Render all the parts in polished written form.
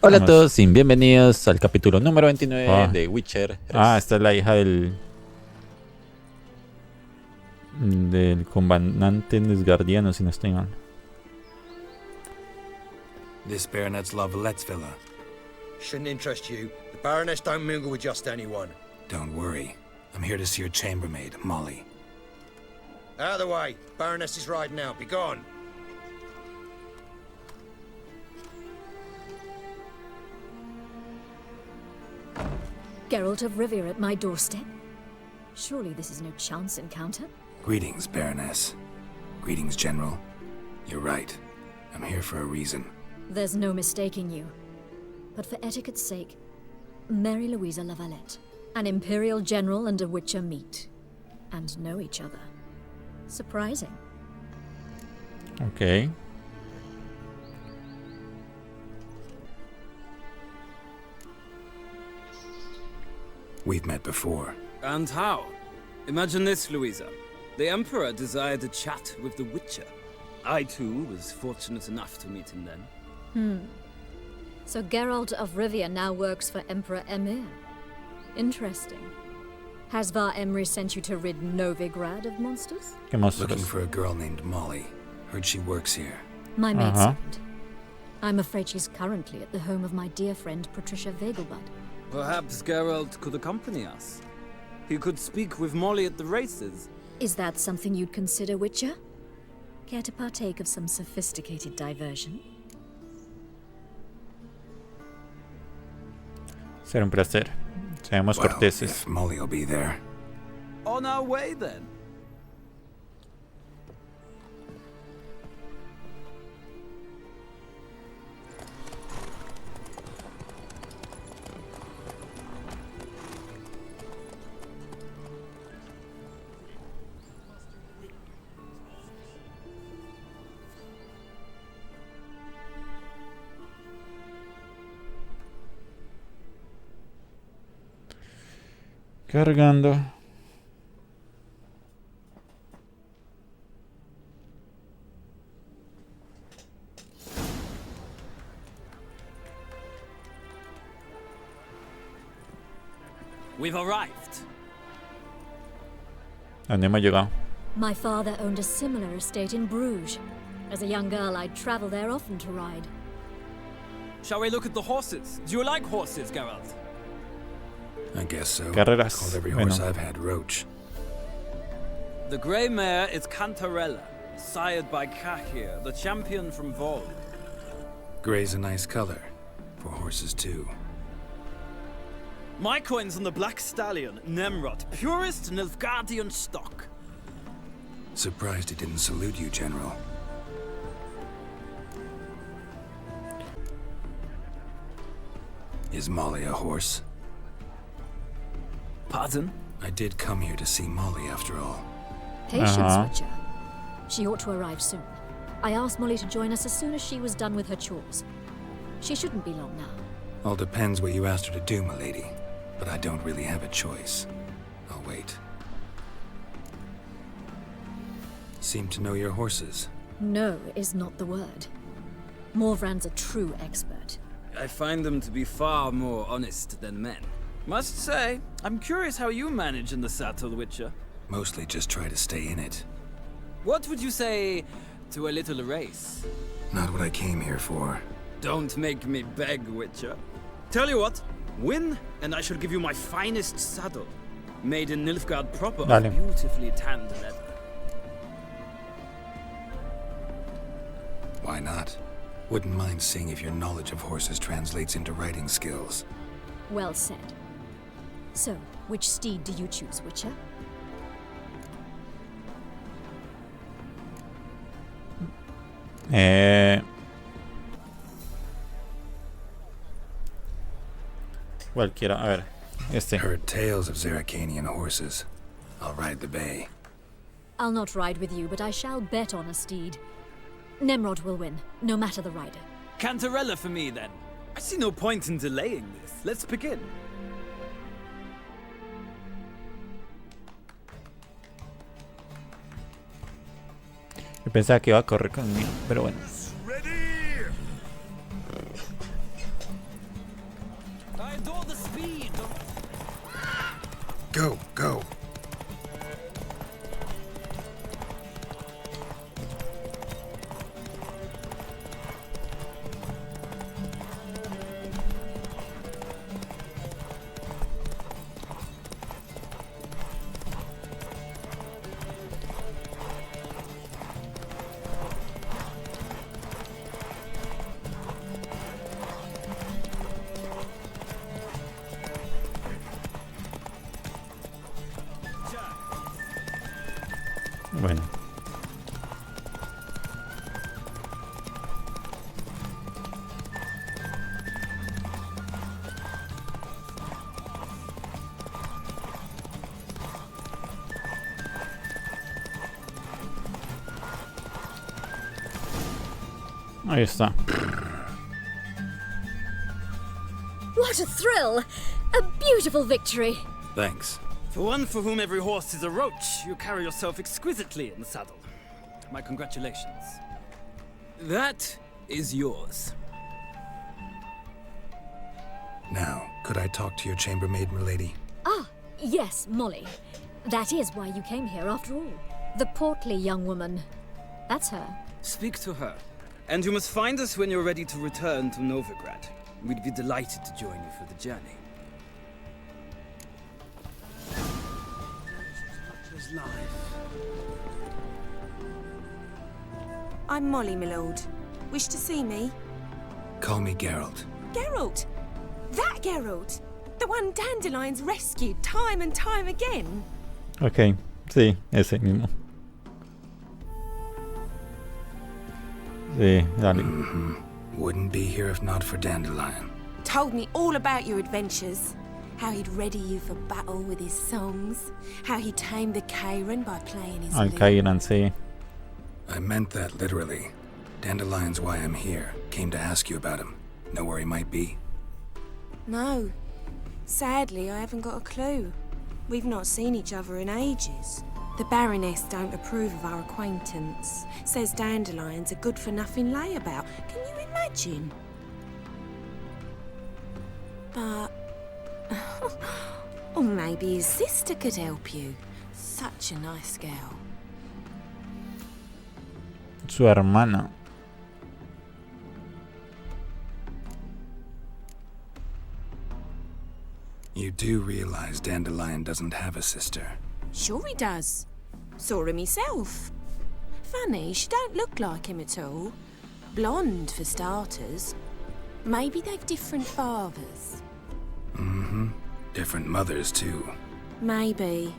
Hola a todos y bienvenidos al capítulo número 29 de Witcher 3. Esta es la hija del comandante Nesgardiano, si no estoy mal. This baronet's Lavallette's villa. Shouldn't interest you. The Baroness don't mingle with just anyone. Don't worry. I'm here to see your chambermaid, Molly. Out of the way. Baroness is riding out. Be gone. Geralt of Rivia at my doorstep? Surely this is no chance encounter? Greetings, Baroness. Greetings, General. You're right. I'm here for a reason. There's no mistaking you. But for etiquette's sake, Mary Louisa Lavalette, an Imperial General and a Witcher meet. And know each other. Surprising. Okay. We've met before. And how? Imagine this, Louisa. The Emperor desired a chat with the Witcher. I, too, was fortunate enough to meet him then. So Geralt of Rivia now works for Emperor Emir. Interesting. Has Var Emry sent you to rid Novigrad of monsters? Looking for a girl named Molly. Heard she works here. My maidservant. I'm afraid she's currently at the home of my dear friend Patricia Vegelbud. Perhaps Geralt could accompany us. He could speak with Molly at the races. Is that something you'd consider, Witcher? Care to partake of some sophisticated diversion? Será un placer. Seamos corteses. If Molly will be there. On our way, then. Cargando. We've arrived. ¿A dónde hemos llegado? My father owned a similar estate in Bruges. As a young girl, I'd travel there often to ride. Shall we look at the horses? Do you like horses, Geralt? I guess so. Carreras. Called every horse I've had Roach. The grey mare is Cantarella, sired by Cahir, the champion from Vol. Gray's a nice color. For horses, too. My coin's on the black stallion, Nemrod, purest Nilfgaardian stock. Surprised he didn't salute you, General. Is Molly a horse? Pardon? I did come here to see Molly, after all. Patience, Witcher. She ought to arrive soon. I asked Molly to join us as soon as she was done with her chores. She shouldn't be long now. All depends what you asked her to do, milady. But I don't really have a choice. I'll wait. Seem to know your horses. No is not the word. Morvran's a true expert. I find them to be far more honest than men. Must say, I'm curious how you manage in the saddle, Witcher. Mostly just try to stay in it. What would you say to a little race? Not what I came here for. Don't make me beg, Witcher. Tell you what, win, and I shall give you my finest saddle. Made in Nilfgaard proper of beautifully tanned leather. Why not? Wouldn't mind seeing if your knowledge of horses translates into riding skills. Well said. So, which steed do you choose, Witcher? Cualquiera. A ver. Heard tales of Zeracanian horses. I'll ride the bay. I'll not ride with you, but I shall bet on a steed. Nemrod will win, no matter the rider. Cantarella for me, then. I see no point in delaying this. Let's begin. Yo pensaba que iba a correr conmigo, pero bueno. I adore the speed. Go, go. Bueno. Ahí está. What a thrill! A beautiful victory! Thanks. For one for whom every horse is a roach, you carry yourself exquisitely in the saddle. My congratulations. That is yours. Now, could I talk to your chambermaid, milady? Ah, yes, Molly. That is why you came here after all. The portly young woman. That's her. Speak to her. And you must find us when you're ready to return to Novigrad. We'd be delighted to join you for the journey. I'm Molly, my lord. Wish to see me? Call me Geralt. Geralt! That Geralt! The one Dandelion's rescued time and time again. Ok, sí, ese mismo. Sí, dale. Wouldn't be here if not for Dandelion. Told me all about your adventures. How he'd ready you for battle with his songs. How he tamed the Kairan by playing his Al lute. Kairan, sí. I meant that literally. Dandelion's why I'm here. Came to ask you about him. Know where he might be? No. Sadly, I haven't got a clue. We've not seen each other in ages. The Baroness don't approve of our acquaintance. Says Dandelion's a good-for-nothing layabout. Can you imagine? But... or maybe his sister could help you. Such a nice girl. Su hermana. You do realize Dandelion doesn't have a sister. Sure he does. Saw him himself. Funny, she don't look like him at all. Blonde, for starters. Maybe they've different fathers. Different mothers, too. Maybe.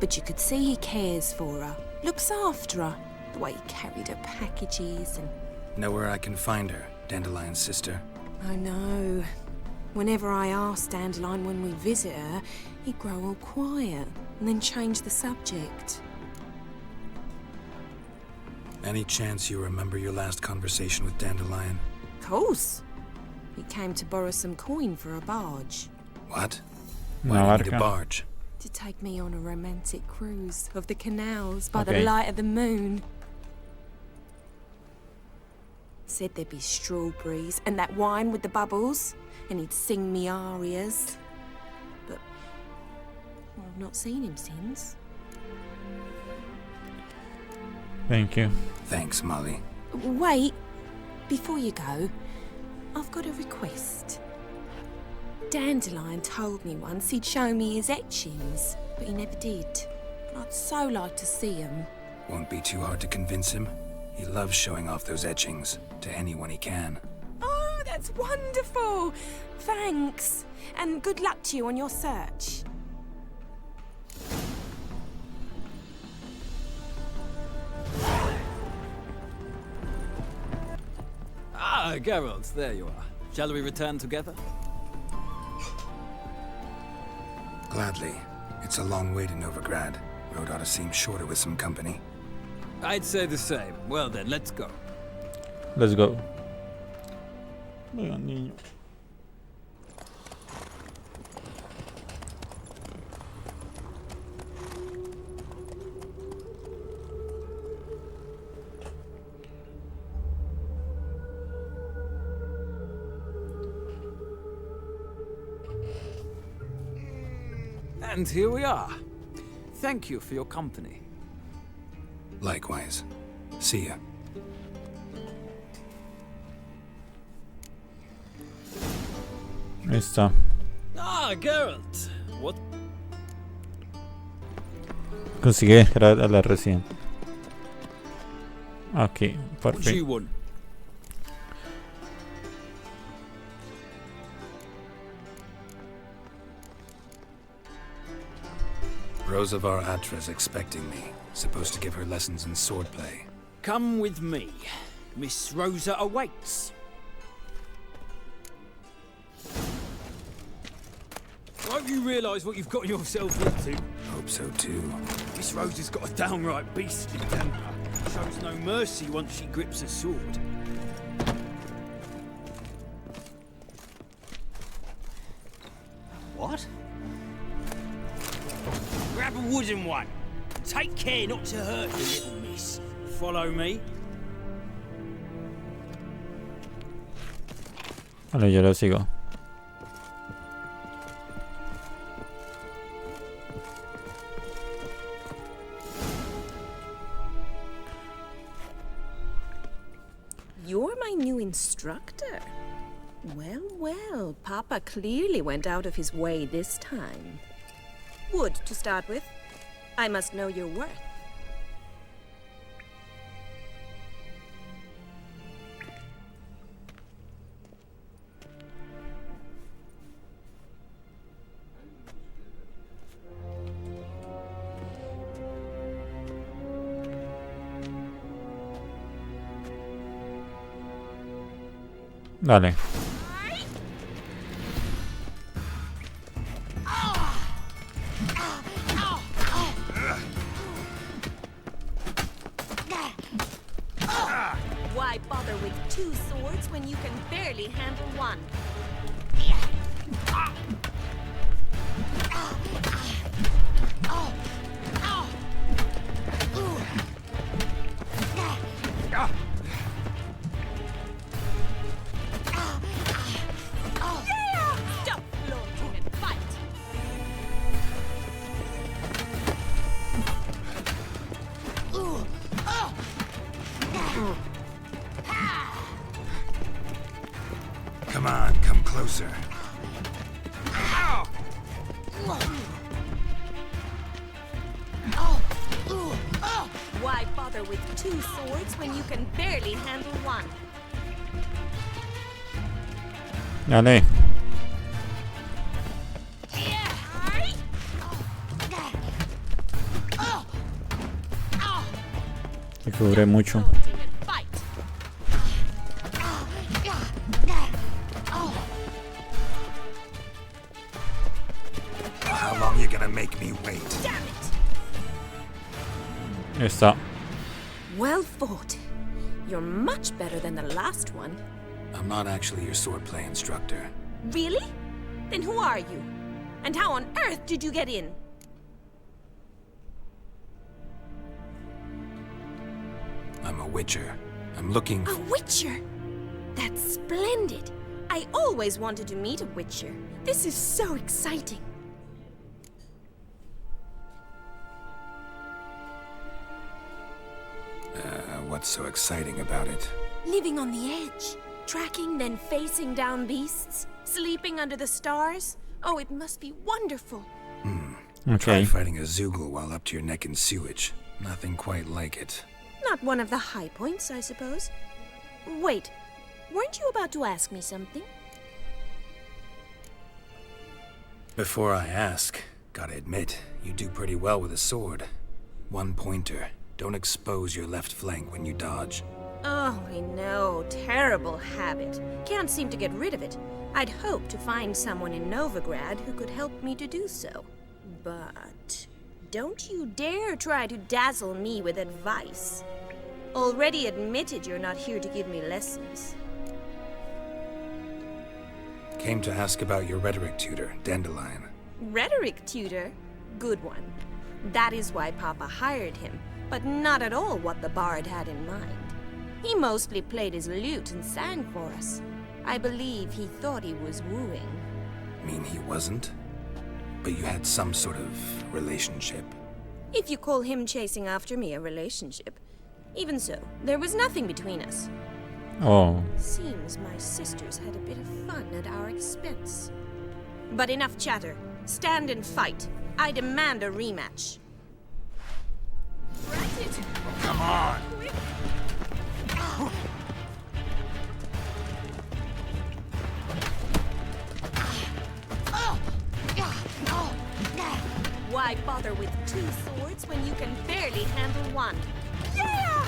But you could see he cares for her. Looks after her. The way he carried her packages and... Know where I can find her, Dandelion's sister? I know. Whenever I ask Dandelion when we visit her, he'd grow all quiet and then change the subject. Any chance you remember your last conversation with Dandelion? Of course. He came to borrow some coin for a barge. What? Una Why do you need a barca. barge? To take me on a romantic cruise of the canals by Okay. the light of the moon. Said there'd be strawberries and that wine with the bubbles, and he'd sing me arias. But well, I've not seen him since. Thank you. Thanks, Molly. Wait, before you go, I've got a request. Dandelion told me once he'd show me his etchings, but he never did. And I'd so like to see them. Won't be too hard to convince him. He loves showing off those etchings to anyone he can. Oh, that's wonderful! Thanks, and good luck to you on your search. Ah, Geralt, there you are. Shall we return together? Gladly. It's a long way to Novigrad. Road ought to seem shorter with some company. I'd say the same. Well then, let's go. Let's go. Venga, niño. And here we are. Thank you for your company. Likewise. See ya. Ahí está. Ah, Geralt. What? Consigue a la recién. Aquí, por What do you fin. want? Rosa var Atra's expecting me. Supposed to give her lessons in swordplay. Come with me. Miss Rosa awaits. I hope you realise what you've got yourself into. Hope so too. Miss Rosa's got a downright beastly temper. Shows no mercy once she grips a sword. What? Grab a wooden one. Take care not to hurt the little miss. Follow me. Vale, yo lo sigo. You're my new instructor. Well, well, Papa clearly went out of his way this time. Wood, to start with. I must know your worth. Dale. Why bother with two swords when you can barely handle one? Stop floating and fight! Come on, come closer. Why bother with two swords when you can barely handle one? Dale. Se cubre mucho. Floating and fight! How long you gonna make me wait? Damn it! Ahí está. Well fought. You're much better than the last one. I'm not actually your swordplay instructor. Really? Then who are you? And how on earth did you get in? I'm a witcher. I'm looking A witcher? That's splendid. I always wanted to meet a witcher. This is so exciting. What's so exciting about it? Living on the edge. Tracking, then facing down beasts. Sleeping under the stars. Oh, it must be wonderful. Try Okay. fighting a Zoogle while up to your neck in sewage. Nothing quite like it. Not one of the high points, I suppose. Wait, weren't you about to ask me something? Before I ask, gotta admit, you do pretty well with a sword. One pointer. Don't expose your left flank when you dodge. Oh, I know. Terrible habit. Can't seem to get rid of it. I'd hoped to find someone in Novigrad who could help me to do so. But don't you dare try to dazzle me with advice. Already admitted you're not here to give me lessons. Came to ask about your rhetoric tutor, Dandelion. Rhetoric tutor? Good one. That is why Papa hired him, but not at all what the bard had in mind. He mostly played his lute and sang for us. I believe he thought he was wooing. Mean he wasn't? But you had some sort of relationship. If you call him chasing after me a relationship. Even so, there was nothing between us. Oh, Seems my sisters had a bit of fun at our expense. But enough chatter. Stand and fight. I demand a rematch. Come on! Why bother with 2 swords when you can barely handle one? Yeah!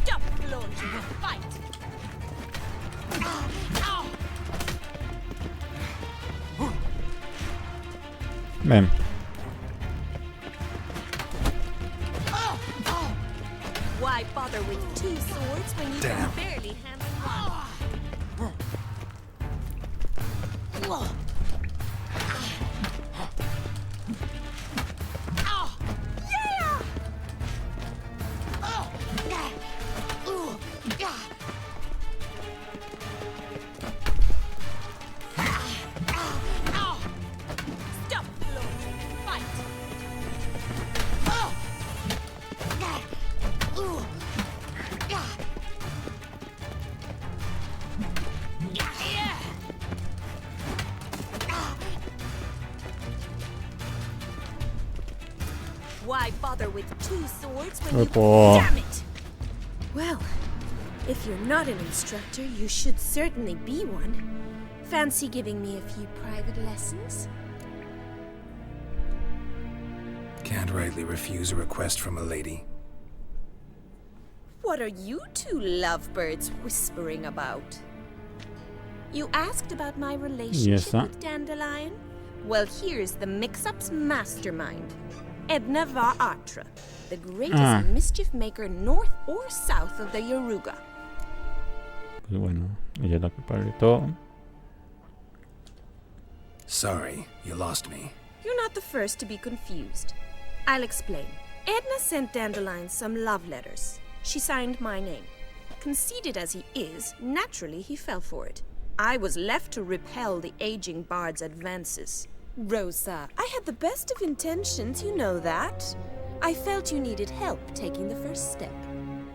Stop launching and fight! ven. Why bother with 2 swords when you Damn. can barely handle one? Stop launching and fight! Why bother with 2 swords when you... Opo. Damn it! Well, if you're not an instructor, you should certainly be one. Fancy giving me a few private lessons? Can't rightly refuse a request from a lady. What are you 2 lovebirds whispering about? You asked about my relationship Yes, sir. with Dandelion? Well, here's the mix-up's mastermind. Edna Va Atra, the greatest mischief maker north or south of the Yoruga. Pues bueno, ella es la culpable de todo. Sorry, you lost me. You're not the first to be confused. I'll explain. Edna sent Dandelion some love letters. She signed my name. Conceited as he is, naturally he fell for it. I was left to repel the aging bard's advances. Rosa, I had the best of intentions, you know that. I felt you needed help taking the first step.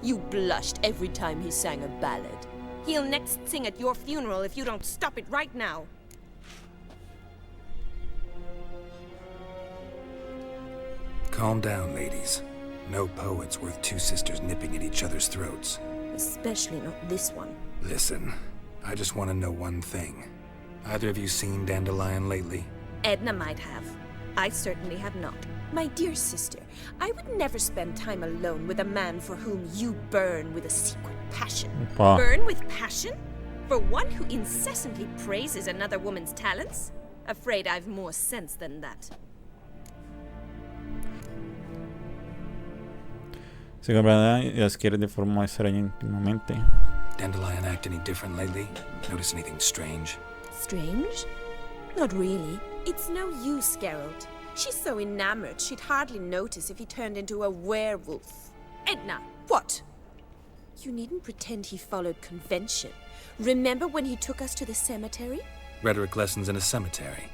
You blushed every time he sang a ballad. He'll next sing at your funeral if you don't stop it right now. Calm down, ladies. No poet's worth 2 sisters nipping at each other's throats. Especially not this one. Listen, I just want to know one thing. Either of you seen Dandelion lately? Edna might have. I certainly have not. My dear sister, I would never spend time alone with a man for whom you burn with a secret passion. Opa. Burn with passion? For one who incessantly praises another woman's talents? Afraid I've more sense than that. Se compra y las quiere de forma extraña íntimamente. Dandelion act any different lately? Notice anything strange? Strange? Not really. It's no use, Geralt. She's so enamored she'd hardly notice if he turned into a werewolf. Edna, what? You needn't pretend he followed convention. Remember when he took us to the cemetery? Rhetoric lessons in a cemetery.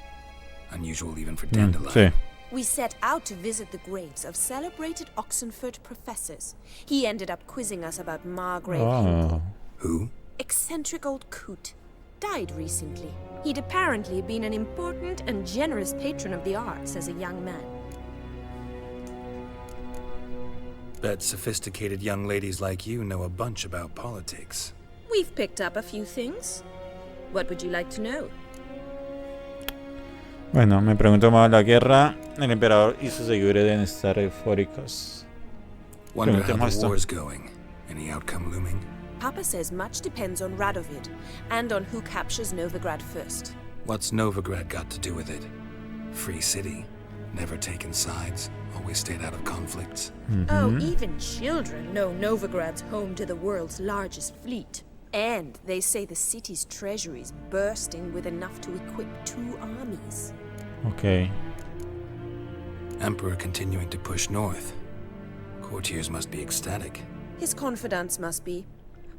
Unusual even for Dandelion. Sí. We set out to visit the graves of celebrated Oxenford professors. He ended up quizzing us about Margrave Hinkle. Oh. Who? Eccentric old coot. Died recently. He'd apparently been an important and generous patron of the arts as a young man. Bet sophisticated young ladies like you know a bunch about politics. We've picked up a few things. What would you like to know? Bueno, me pregunto más la guerra. El emperador y sus seguidores deben estar eufóricos. Wonder how Preguntemos the esto. war's going. Any outcome looming? Papa says much depends on Radovid, and on who captures Novigrad first. What's Novigrad got to do with it? Free city. Never taken sides. Always stayed out of conflicts. Oh, even children know Novigrad's home to the world's largest fleet. And they say the city's treasury is bursting with enough to equip 2 armies. Ok. Emperor continuing to push north. Courtiers must be ecstatic. His confidants must be.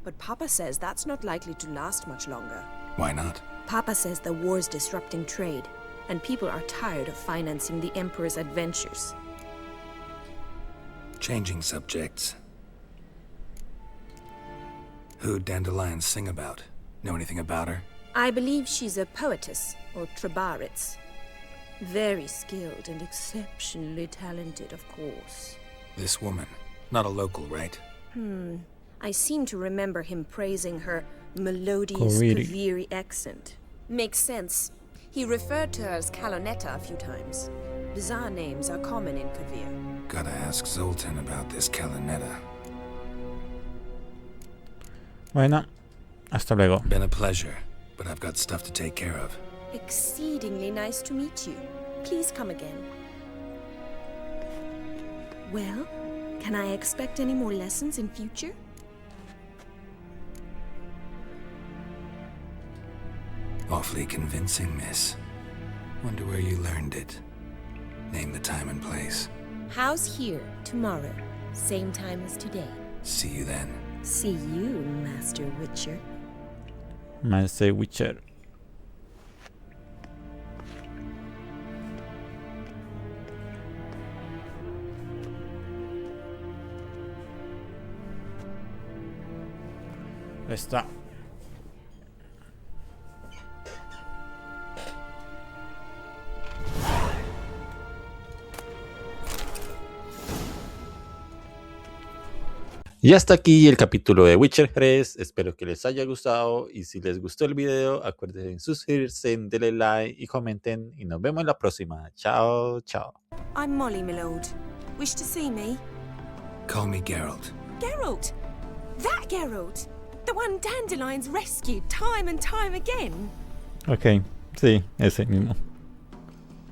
But Papa says that's not likely to last much longer. Why not? Papa says the war's disrupting trade, and people are tired of financing the Emperor's adventures. Changing subjects. Who'd dandelions sing about? Know anything about her? I believe she's a poetess, or trabaritz. Very skilled and exceptionally talented, of course. This woman. Not a local, right? I seem to remember him praising her melodious Kaviri. Kaviri accent. Makes sense. He referred to her as Calonetta a few times. Bizarre names are common in Kavir. Gotta ask Zoltan about this Calonetta. Bueno, hasta luego. Been a pleasure, but I've got stuff to take care of. Exceedingly nice to meet you. Please come again. Well, can I expect any more lessons in future? Awfully convincing, miss. Wonder where you learned it. Name the time and place. House here, tomorrow. Same time as today. See you then. See you, Master Witcher. Master Witcher. Está. Y hasta aquí el capítulo de Witcher 3, espero que les haya gustado y si les gustó el video acuérdense en suscribirse, denle like y comenten y nos vemos en la próxima. Chao, chao. I'm Molly, my lord. Wish to see me? Call me Geralt. Geralt! That Geralt! The one Dandelions rescued time and time again! Ok, sí, ese mismo.